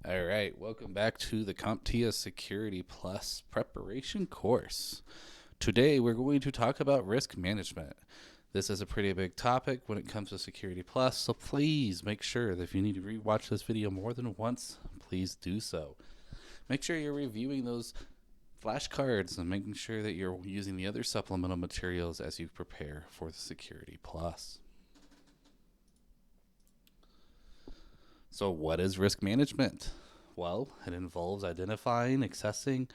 All right, welcome back to the CompTIA Security Plus preparation course. Today we're going to talk about risk management. This is a pretty big topic when it comes to Security Plus, so please make sure that if you need to rewatch this video more than once, please do so. Make sure you're reviewing those flashcards and making sure that you're using the other supplemental materials as you prepare for the Security Plus. So what is risk management? Well, it involves identifying, assessing,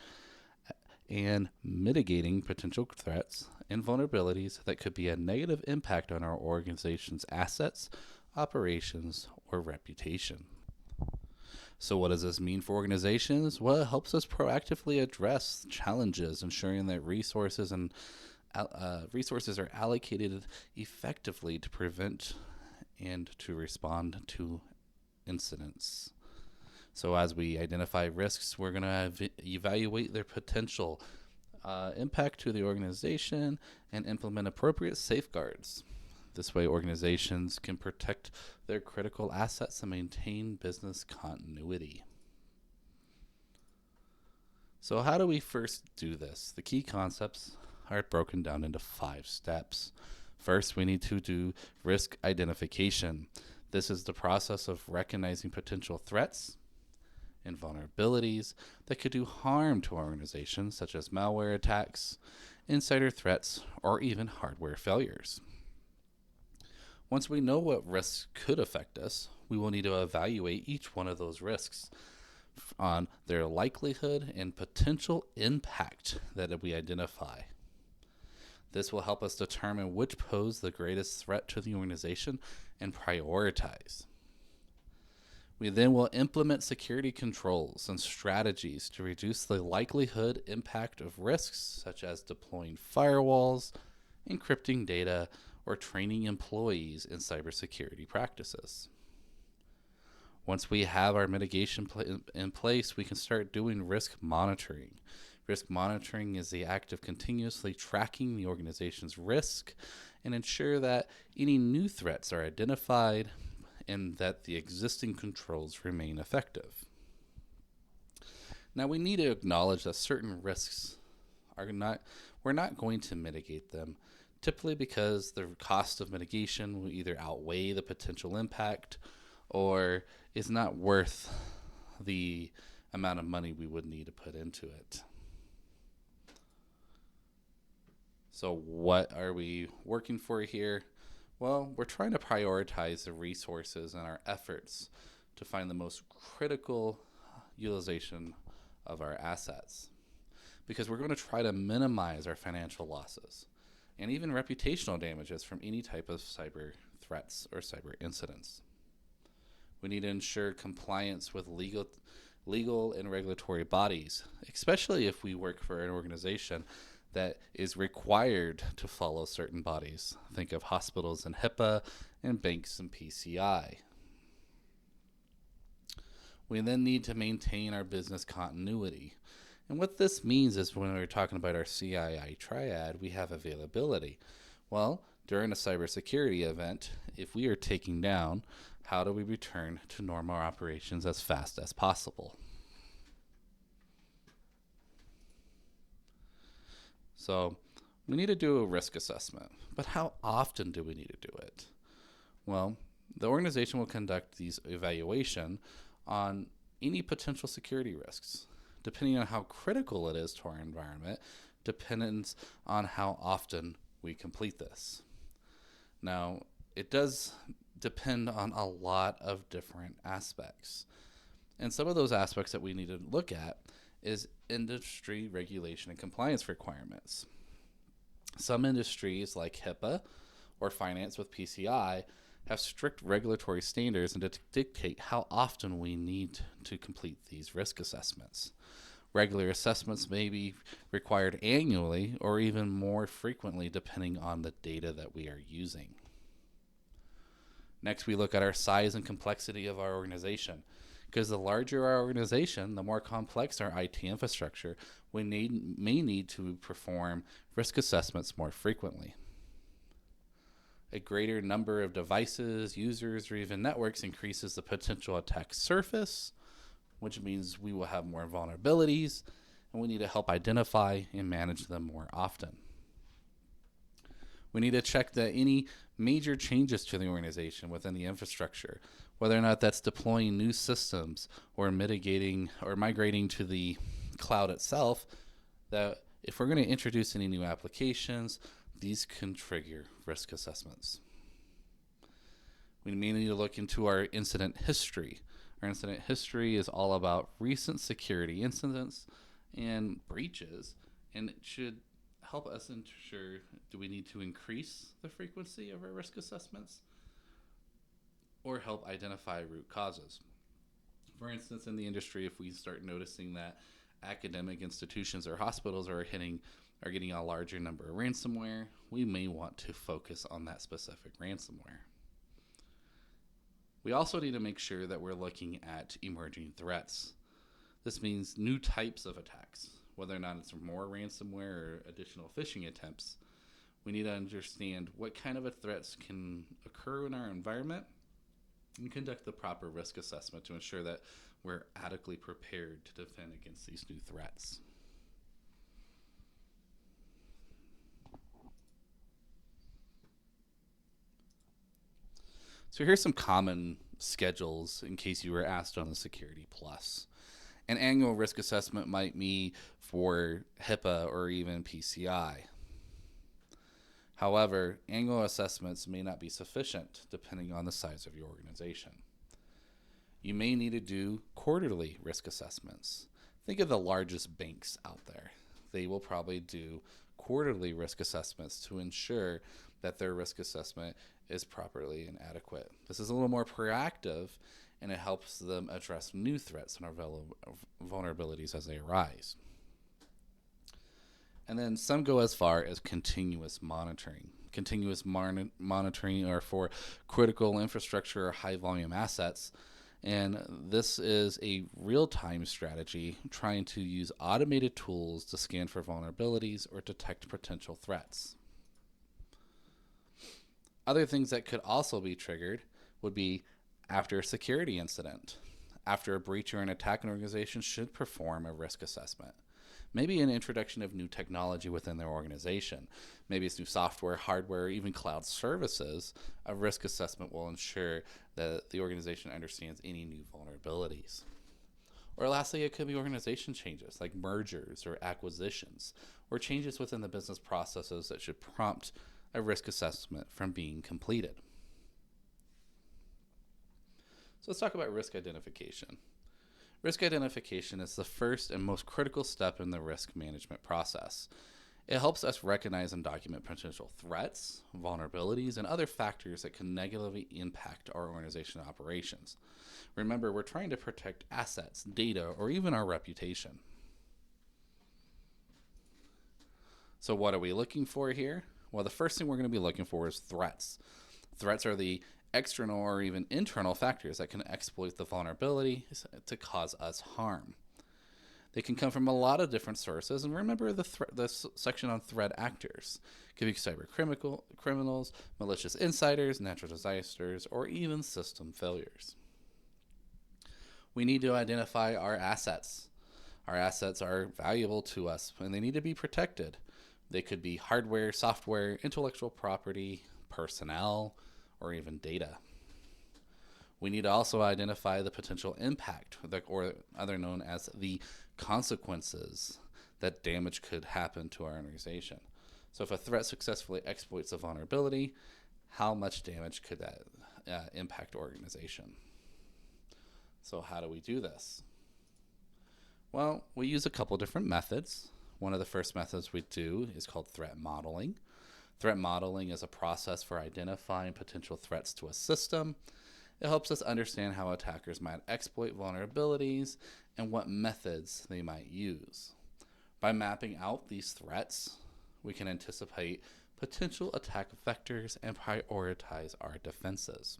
and mitigating potential threats and vulnerabilities that could be a negative impact on our organization's assets, operations, or reputation. So what does this mean for organizations? Well, it helps us proactively address challenges, ensuring that resources are allocated effectively to prevent and to respond to incidents. So as we identify risks, we're going to evaluate their potential impact to the organization and implement appropriate safeguards. This way, organizations can protect their critical assets and maintain business continuity. So how do we first do this? The key concepts are broken down into 5 steps. First, we need to do risk identification. This is the process of recognizing potential threats and vulnerabilities that could do harm to our organization, such as malware attacks, insider threats, or even hardware failures. Once we know what risks could affect us, we will need to evaluate each one of those risks on their likelihood and potential impact that we identify. This will help us determine which pose the greatest threat to the organization and prioritize. We then will implement security controls and strategies to reduce the likelihood impact of risks, such as deploying firewalls, encrypting data, or training employees in cybersecurity practices. Once we have our mitigation in place, we can start doing risk monitoring. Risk monitoring is the act of continuously tracking the organization's risk and ensure that any new threats are identified and that the existing controls remain effective. Now, we need to acknowledge that certain risks we're not going to mitigate them, typically because the cost of mitigation will either outweigh the potential impact or is not worth the amount of money we would need to put into it. So what are we working for here? Well, we're trying to prioritize the resources and our efforts to find the most critical utilization of our assets, because we're going to try to minimize our financial losses and even reputational damages from any type of cyber threats or cyber incidents. We need to ensure compliance with legal and regulatory bodies, especially if we work for an organization that is required to follow certain bodies. Think of hospitals and HIPAA and banks and PCI. We then need to maintain our business continuity. And what this means is when we're talking about our CII triad, we have availability. Well, during a cybersecurity event, if we are taken down, how do we return to normal operations as fast as possible? So we need to do a risk assessment, but how often do we need to do it? Well, the organization will conduct these evaluation on any potential security risks. Depending on how critical it is to our environment, depends on how often we complete this. Now, it does depend on a lot of different aspects. And some of those aspects that we need to look at is industry regulation and compliance requirements. Some industries like HIPAA or finance with PCI have strict regulatory standards and dictate how often we need to complete these risk assessments. Regular assessments may be required annually or even more frequently depending on the data that we are using. Next, we look at our size and complexity of our organization. Because the larger our organization, the more complex our IT infrastructure, we may need to perform risk assessments more frequently. A greater number of devices, users, or even networks increases the potential attack surface, which means we will have more vulnerabilities, and we need to help identify and manage them more often. We need to check that any major changes to the organization within the infrastructure, whether or not that's deploying new systems or mitigating or migrating to the cloud itself, that if we're going to introduce any new applications, these can trigger risk assessments. We may need to look into our incident history. Our incident history is all about recent security incidents and breaches, and it should help us ensure, do we need to increase the frequency of our risk assessments or help identify root causes? For instance, in the industry, if we start noticing that academic institutions or hospitals are getting a larger number of ransomware, we may want to focus on that specific ransomware. We also need to make sure that we're looking at emerging threats. This means new types of attacks, whether or not it's more ransomware or additional phishing attempts. We need to understand what kind of threats can occur in our environment and conduct the proper risk assessment to ensure that we're adequately prepared to defend against these new threats. So here's some common schedules in case you were asked on the SecurityPlus. An annual risk assessment might be for HIPAA or even PCI. However, annual assessments may not be sufficient depending on the size of your organization. You may need to do quarterly risk assessments. Think of the largest banks out there. They will probably do quarterly risk assessments to ensure that their risk assessment is properly and adequate. This is a little more proactive, and it helps them address new threats and vulnerabilities as they arise. And then some go as far as continuous monitoring. Continuous monitoring are for critical infrastructure or high volume assets. And this is a real-time strategy trying to use automated tools to scan for vulnerabilities or detect potential threats. Other things that could also be triggered would be after a security incident. After a breach or an attack, an organization should perform a risk assessment. Maybe an introduction of new technology within their organization. Maybe it's new software, hardware, even cloud services. A risk assessment will ensure that the organization understands any new vulnerabilities. Or lastly, it could be organization changes like mergers or acquisitions, or changes within the business processes that should prompt a risk assessment from being completed. So let's talk about risk identification. Risk identification is the first and most critical step in the risk management process. It helps us recognize and document potential threats, vulnerabilities, and other factors that can negatively impact our organizational operations. Remember, we're trying to protect assets, data, or even our reputation. So what are we looking for here? Well, the first thing we're going to be looking for is threats. Threats are the external or even internal factors that can exploit the vulnerability to cause us harm. They can come from a lot of different sources, and remember the section on threat actors. It could be cyber criminals, malicious insiders, natural disasters, or even system failures. We need to identify our assets. Our assets are valuable to us, and they need to be protected. They could be hardware, software, intellectual property, personnel, or even data. We need to also identify the potential impact, or other known as the consequences that damage could happen to our organization. So if a threat successfully exploits a vulnerability, how much damage could that impact organization? So how do we do this? Well, we use a couple different methods. One of the first methods we do is called threat modeling. Threat modeling is a process for identifying potential threats to a system. It helps us understand how attackers might exploit vulnerabilities and what methods they might use. By mapping out these threats, we can anticipate potential attack vectors and prioritize our defenses.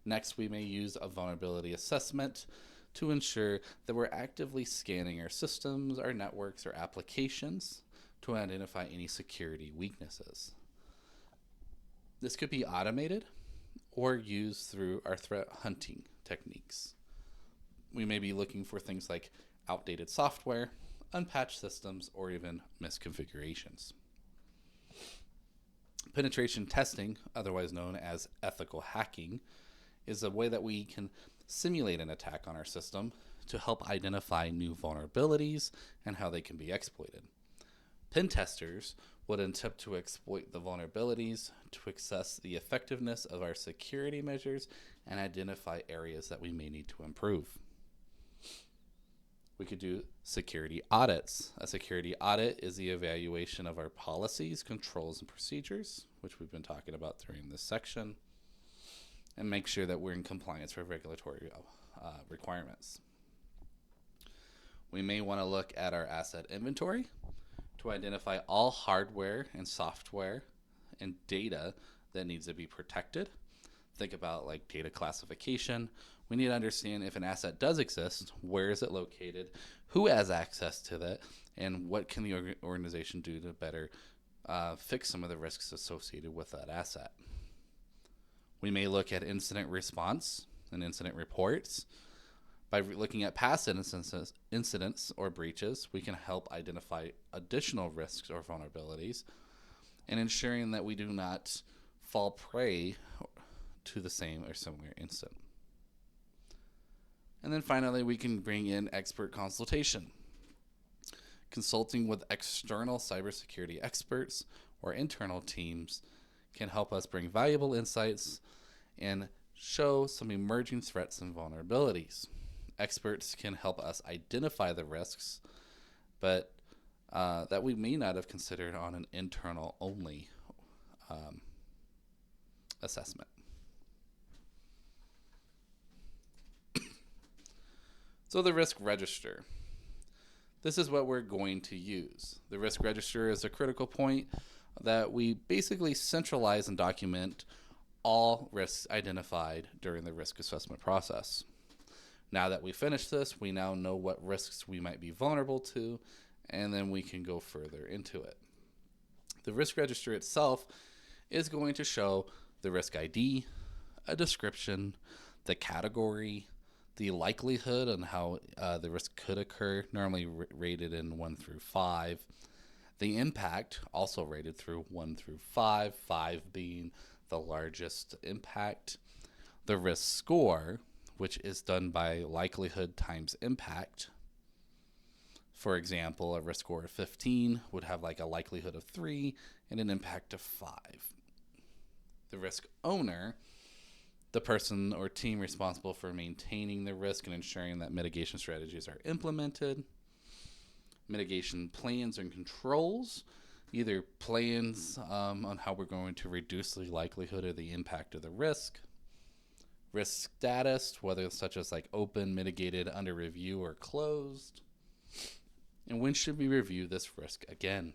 Next, we may use a vulnerability assessment to ensure that we're actively scanning our systems, our networks, or applications to identify any security weaknesses. This could be automated or used through our threat hunting techniques. We may be looking for things like outdated software, unpatched systems, or even misconfigurations. Penetration testing, otherwise known as ethical hacking, is a way that we can simulate an attack on our system to help identify new vulnerabilities and how they can be exploited. Pen testers would attempt to exploit the vulnerabilities to assess the effectiveness of our security measures and identify areas that we may need to improve. We could do security audits. A security audit is the evaluation of our policies, controls, and procedures, which we've been talking about during this section, and make sure that we're in compliance with regulatory requirements. We may want to look at our asset inventory to identify all hardware and software and data that needs to be protected. Think about like data classification. We need to understand if an asset does exist, where is it located, who has access to that, and what can the organization do to better fix some of the risks associated with that asset. We may look at incident response and incident reports. By looking at past incidents or breaches, we can help identify additional risks or vulnerabilities and ensuring that we do not fall prey to the same or similar incident. And then finally, we can bring in expert consultation. Consulting with external cybersecurity experts or internal teams can help us bring valuable insights and show some emerging threats and vulnerabilities. Experts can help us identify the risks, but that we may not have considered on an internal only assessment. So the risk register. This is what we're going to use. The risk register is a critical point that we basically centralize and document all risks identified during the risk assessment process. Now that we finished this, we now know what risks we might be vulnerable to, and then we can go further into it. The risk register itself is going to show the risk ID, a description, the category, the likelihood on how the risk could occur, normally rated in 1 through 5, the impact, also rated through 1 through 5, 5 being the largest impact, the risk score, which is done by likelihood times impact. For example, a risk score of 15 would have like a likelihood of 3 and an impact of 5. The risk owner, the person or team responsible for maintaining the risk and ensuring that mitigation strategies are implemented. Mitigation plans and controls, either plans on how we're going to reduce the likelihood or the impact of the risk. Risk status, whether such as like open, mitigated, under review, or closed. And when should we review this risk again?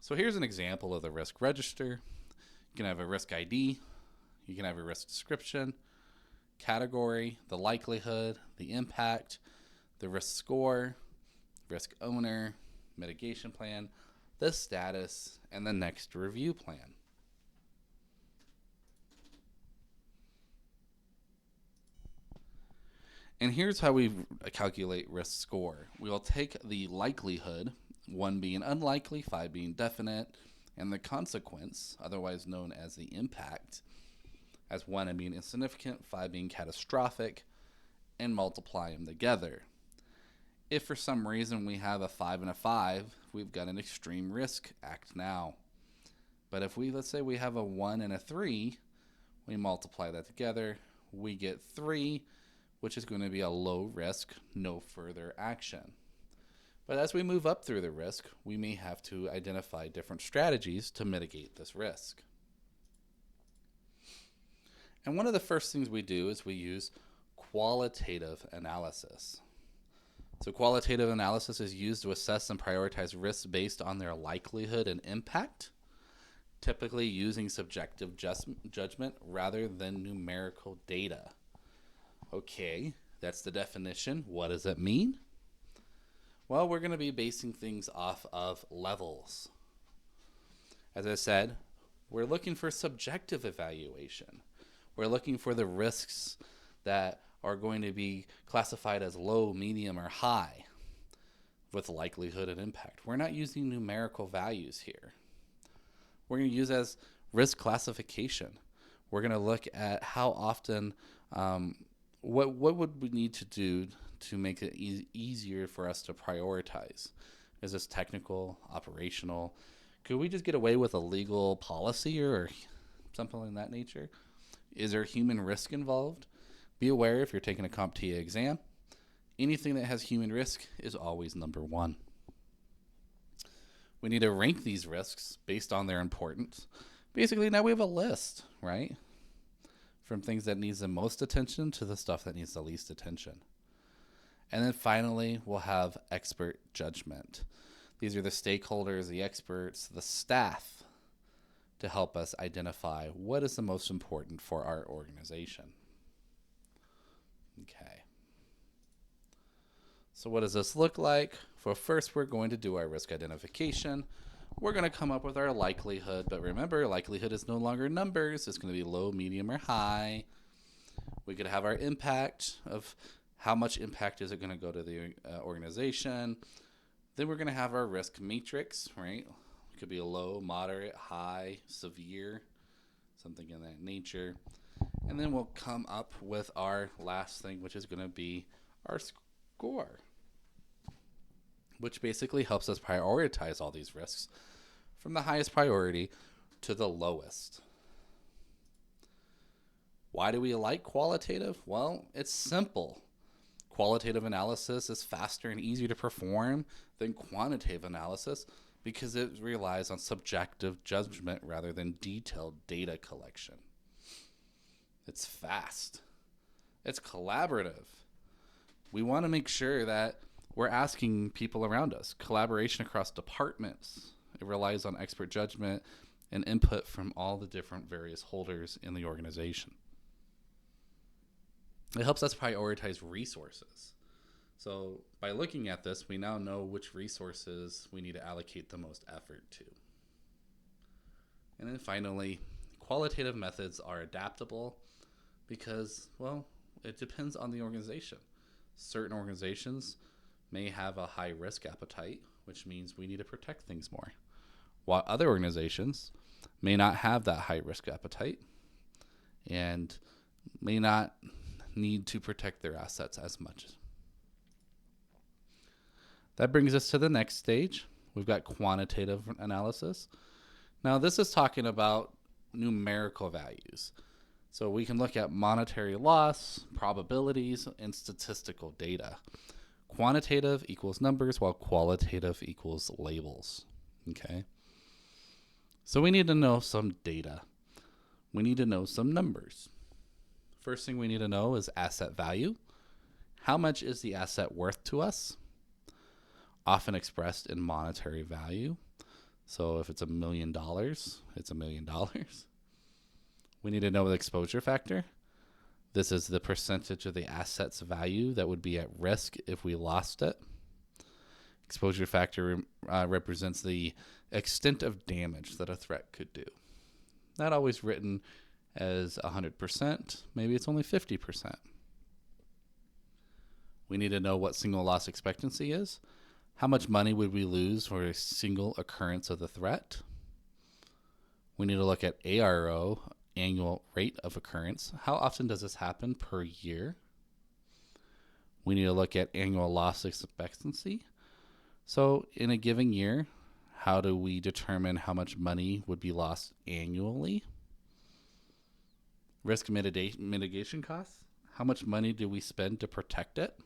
So here's an example of the risk register. You can have a risk ID, you can have a risk description, category, the likelihood, the impact, the risk score, risk owner, mitigation plan, the status, and the next review plan. And here's how we calculate risk score. We will take the likelihood, 1 being unlikely, 5 being definite, and the consequence, otherwise known as the impact, as 1 being insignificant, 5 being catastrophic, and multiply them together. If for some reason we have a 5 and a 5, we've got an extreme risk, act now. But if let's say we have a 1 and a 3, we multiply that together, we get 3, which is going to be a low risk, no further action. But as we move up through the risk, we may have to identify different strategies to mitigate this risk. And one of the first things we do is we use qualitative analysis. So qualitative analysis is used to assess and prioritize risks based on their likelihood and impact, typically using subjective judgment rather than numerical data. Okay, that's the definition. What does it mean? Well, we're going to be basing things off of levels. As I said, we're looking for subjective evaluation. We're looking for the risks that are going to be classified as low, medium, or high with likelihood and impact. We're not using numerical values here. We're going to use as risk classification. We're going to look at how often, what would we need to do to make it easier for us to prioritize? Is this technical, operational? Could we just get away with a legal policy or something like that nature? Is there human risk involved? Be aware if you're taking a CompTIA exam, anything that has human risk is always number one. We need to rank these risks based on their importance. Basically, now we have a list, right? From things that needs the most attention to the stuff that needs the least attention. And then finally, we'll have expert judgment. These are the stakeholders, the experts, the staff to help us identify what is the most important for our organization. Okay. So what does this look like? Well, first we're going to do our risk identification. We're going to come up with our likelihood, but remember, likelihood is no longer numbers. It's going to be low, medium, or high. We could have our impact of how much impact is it going to go to the organization. Then we're going to have our risk matrix, right? It could be a low, moderate, high, severe, something in that nature. And then we'll come up with our last thing, which is going to be our score, which basically helps us prioritize all these risks from the highest priority to the lowest. Why do we like qualitative? Well, it's simple. Qualitative analysis is faster and easier to perform than quantitative analysis because it relies on subjective judgment rather than detailed data collection. It's fast. It's collaborative. We want to make sure that we're asking people around us. Collaboration across departments. It relies on expert judgment and input from all the different various holders in the organization. It helps us prioritize resources. So by looking at this, we now know which resources we need to allocate the most effort to. And then finally, qualitative methods are adaptable because, well, it depends on the organization. Certain organizations may have a high risk appetite, which means we need to protect things more, while other organizations may not have that high risk appetite and may not need to protect their assets as much. That brings us to the next stage. We've got quantitative analysis. Now, this is talking about numerical values. So we can look at monetary loss, probabilities, and statistical data. Quantitative equals numbers, while qualitative equals labels. Okay. So we need to know some data. We need to know some numbers. First thing we need to know is asset value. How much is the asset worth to us? Often expressed in monetary value. So if it's $1 million, it's $1 million. We need to know the exposure factor. This is the percentage of the asset's value that would be at risk if we lost it. Exposure factor represents the extent of damage that a threat could do. Not always written as 100%, maybe it's only 50%. We need to know what single loss expectancy is. How much money would we lose for a single occurrence of the threat? We need to look at ARO, annual rate of occurrence. How often does this happen per year? We need to look at annual loss expectancy. So in a given year, how do we determine how much money would be lost annually? Risk mitigation costs. How much money do we spend to protect it?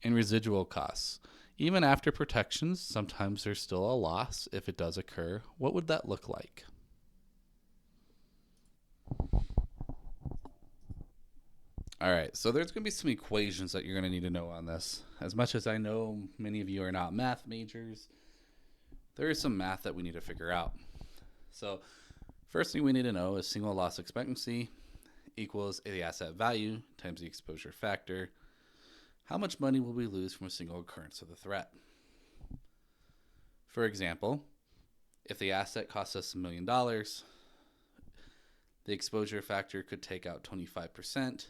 And residual costs. Even after protections, sometimes there's still a loss if it does occur. What would that look like? All right, so there's going to be some equations that you're going to need to know on this. As much as I know many of you are not math majors, there is some math that we need to figure out. So first thing we need to know is single loss expectancy equals the asset value times the exposure factor. How much money will we lose from a single occurrence of the threat? For example, if the asset costs us $1 million, The exposure factor could take out 25%.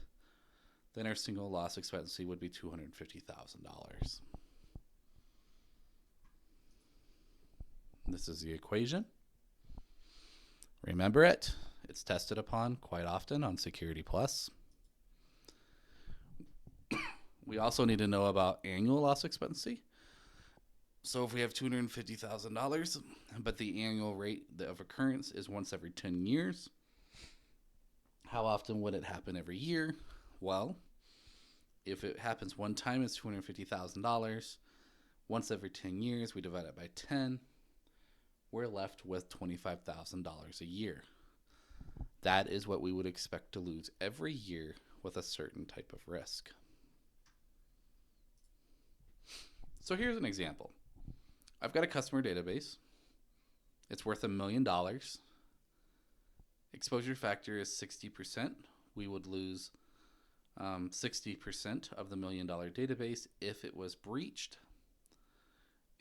Then our single loss expectancy would be $250,000. This is the equation. Remember it. It's tested upon quite often on SecurityPlus. We also need to know about annual loss expectancy. So if we have $250,000, but the annual rate of occurrence is once every 10 years, how often would it happen every year? Well, if it happens one time, it's $250,000. Once every 10 years, we divide it by 10. We're left with $25,000 a year. That is what we would expect to lose every year with a certain type of risk. So here's an example. I've got a customer database. It's worth $1 million. Exposure factor is 60%. We would lose 60% of the $1 million database if it was breached.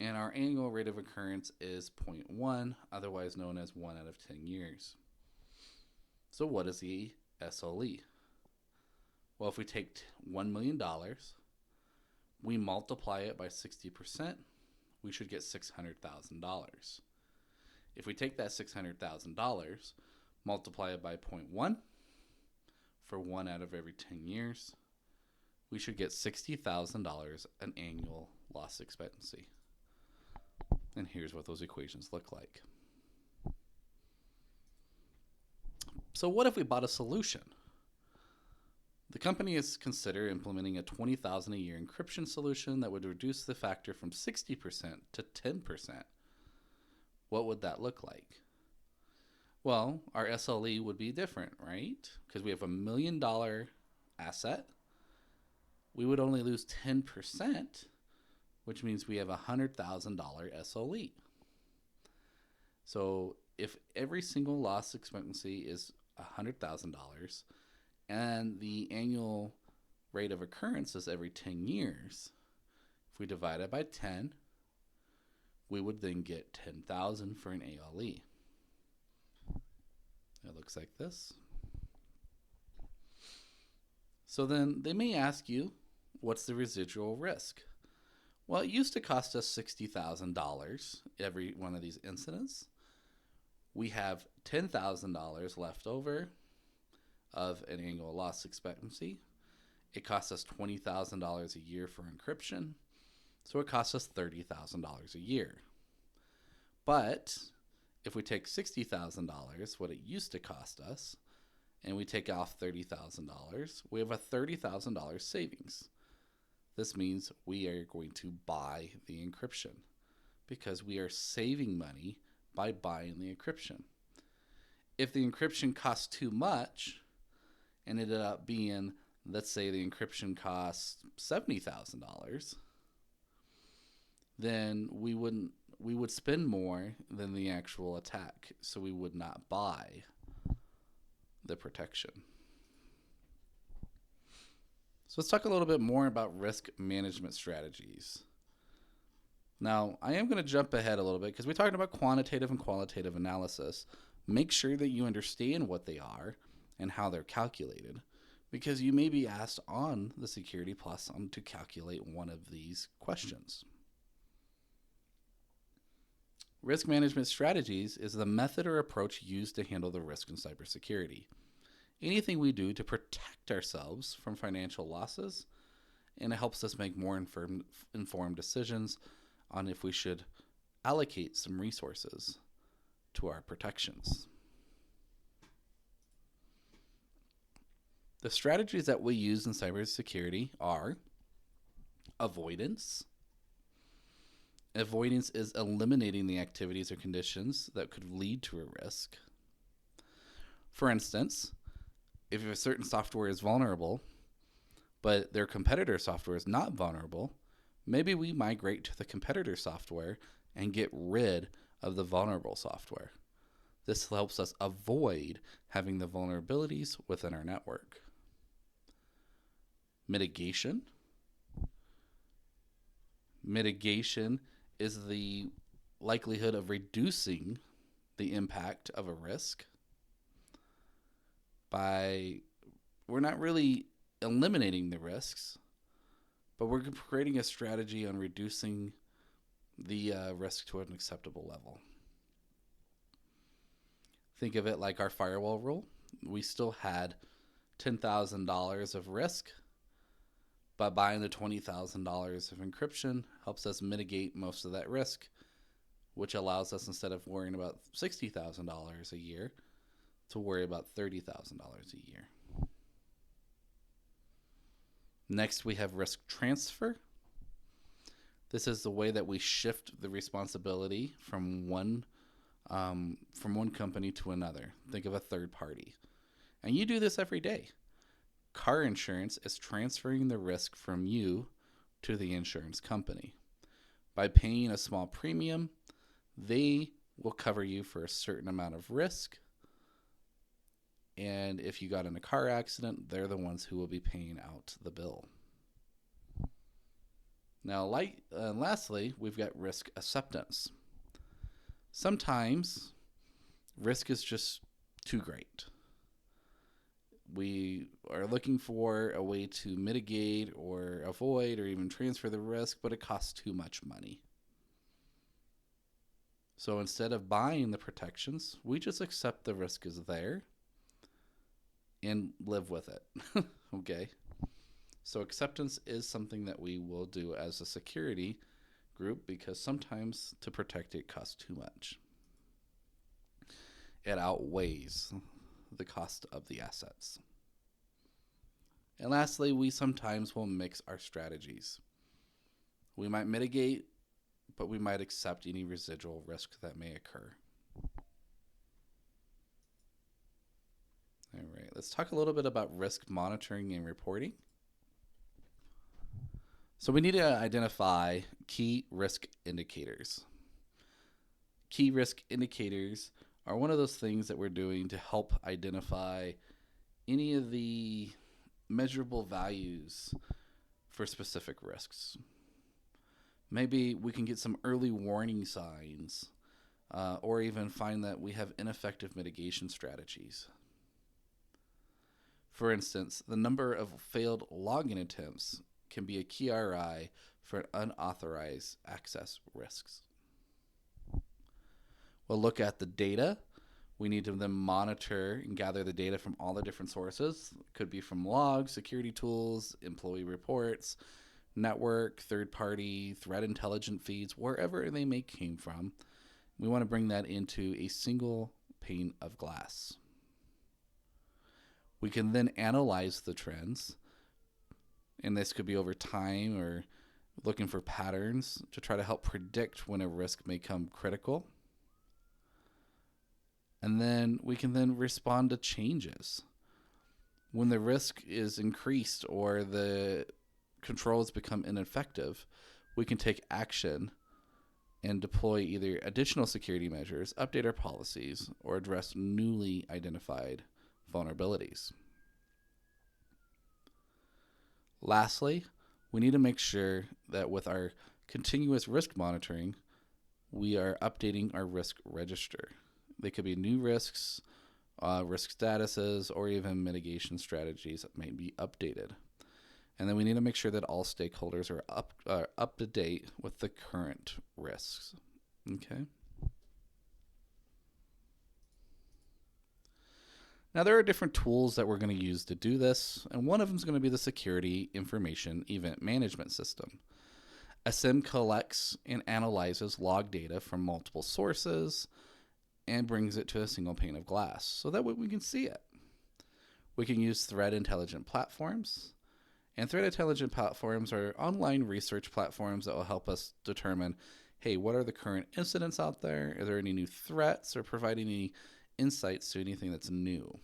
And our annual rate of occurrence is 0.1, otherwise known as 1 out of 10 years. So what is the SLE? Well, if we take $1 million, we multiply it by 60%, we should get $600,000. If we take that $600,000, multiply it by 0.1 for 1 out of every 10 years, we should get $60,000 an annual loss expectancy. And here's what those equations look like. So what if we bought a solution? The company is considering implementing a $20,000 a year encryption solution that would reduce the factor from 60% to 10%. What would that look like? Well, our SLE would be different, right? Because we have $1 million asset. We would only lose 10%, which means we have a $100,000 SLE. So if every single loss expectancy is $100,000 and the annual rate of occurrence is every 10 years, if we divide it by 10, we would then get 10,000 for an ALE. It looks like this. So then they may ask you, what's the residual risk? Well, it used to cost us $60,000 every one of these incidents. We have $10,000 left over of an annual loss expectancy. It costs us $20,000 a year for encryption, so it costs us $30,000 a year. But if we take $60,000, what it used to cost us, and we take off $30,000, we have a $30,000 savings. This means we are going to buy the encryption because we are saving money by buying the encryption. If the encryption costs too much and ended up being, let's say the encryption costs $70,000, then we would spend more than the actual attack, so we would not buy the protection. So let's talk a little bit more about risk management strategies. Now, I am going to jump ahead a little bit because we talked about quantitative and qualitative analysis. Make sure that you understand what they are and how they're calculated, because you may be asked on the SecurityPlus to calculate one of these questions. Risk management strategies is the method or approach used to handle the risk in cybersecurity. Anything we do to protect ourselves from financial losses, and it helps us make more informed decisions on if we should allocate some resources to our protections. The strategies that we use in cybersecurity are avoidance. Avoidance is eliminating the activities or conditions that could lead to a risk. For instance, if a certain software is vulnerable, but their competitor software is not vulnerable, maybe we migrate to the competitor software and get rid of the vulnerable software. This helps us avoid having the vulnerabilities within our network. Mitigation. Mitigation is the likelihood of reducing the impact of a risk. We're not really eliminating the risks, but we're creating a strategy on reducing the risk to an acceptable level. Think of it like our firewall rule. We still had $10,000 of risk, but buying the $20,000 of encryption helps us mitigate most of that risk, which allows us, instead of worrying about $60,000 a year, to worry about $30,000 a year. Next, we have risk transfer. This is the way that we shift the responsibility from one company to another. Think of a third party. And you do this every day. Car insurance is transferring the risk from you to the insurance company. By paying a small premium, they will cover you for a certain amount of risk. And if you got in a car accident, they're the ones who will be paying out the bill. Now, lastly, we've got risk acceptance. Sometimes risk is just too great. We are looking for a way to mitigate or avoid or even transfer the risk, but it costs too much money. So instead of buying the protections, we just accept the risk is there and live with it. Okay? So acceptance is something that we will do as a security group, because sometimes to protect it costs too much. It outweighs the cost of the assets. And lastly, we sometimes will mix our strategies. We might mitigate, but we might accept any residual risk that may occur. All right, let's talk a little bit about risk monitoring and reporting. So we need to identify key risk indicators. Key risk indicators are one of those things that we're doing to help identify any of the measurable values for specific risks. Maybe we can get some early warning signs, or even find that we have ineffective mitigation strategies. For instance, the number of failed login attempts can be a key RI for unauthorized access risks. We'll look at the data. We need to then monitor and gather the data from all the different sources. It could be from logs, security tools, employee reports, network, third-party, threat intelligence feeds, wherever they may came from. We want to bring that into a single pane of glass. We can then analyze the trends, and this could be over time or looking for patterns to try to help predict when a risk may come critical. And then we can then respond to changes. When the risk is increased or the controls become ineffective, we can take action and deploy either additional security measures, update our policies, or address newly identified vulnerabilities. Lastly, we need to make sure that with our continuous risk monitoring, we are updating our risk register. They could be new risks, risk statuses, or even mitigation strategies that may be updated. And then we need to make sure that all stakeholders are up to date with the current risks. Okay. Now, there are different tools that we're going to use to do this, and one of them is going to be the Security Information Event Management System. A SIEM collects and analyzes log data from multiple sources and brings it to a single pane of glass, so that way we can see it. We can use threat intelligent platforms, and threat intelligent platforms are online research platforms that will help us determine, hey, what are the current incidents out there? Are there any new threats, or providing any insights to anything that's new?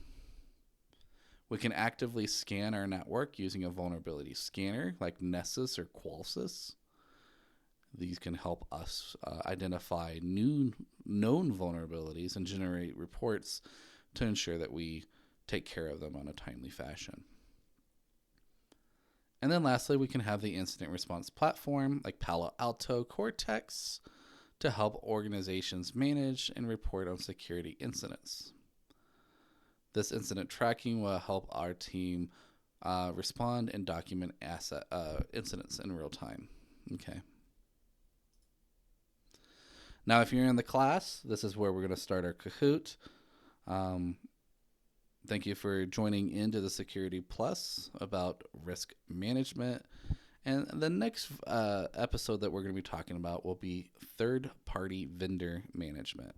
We can actively scan our network using a vulnerability scanner like Nessus or Qualys. These can help us identify new known vulnerabilities and generate reports to ensure that we take care of them on a timely fashion. And then lastly, we can have the incident response platform like Palo Alto Cortex to help organizations manage and report on security incidents. This incident tracking will help our team respond and document incidents in real time. Okay. Now, if you're in the class, this is where we're going to start our Kahoot. Thank you for joining into the Security Plus about risk management. And the next episode that we're going to be talking about will be third-party vendor management.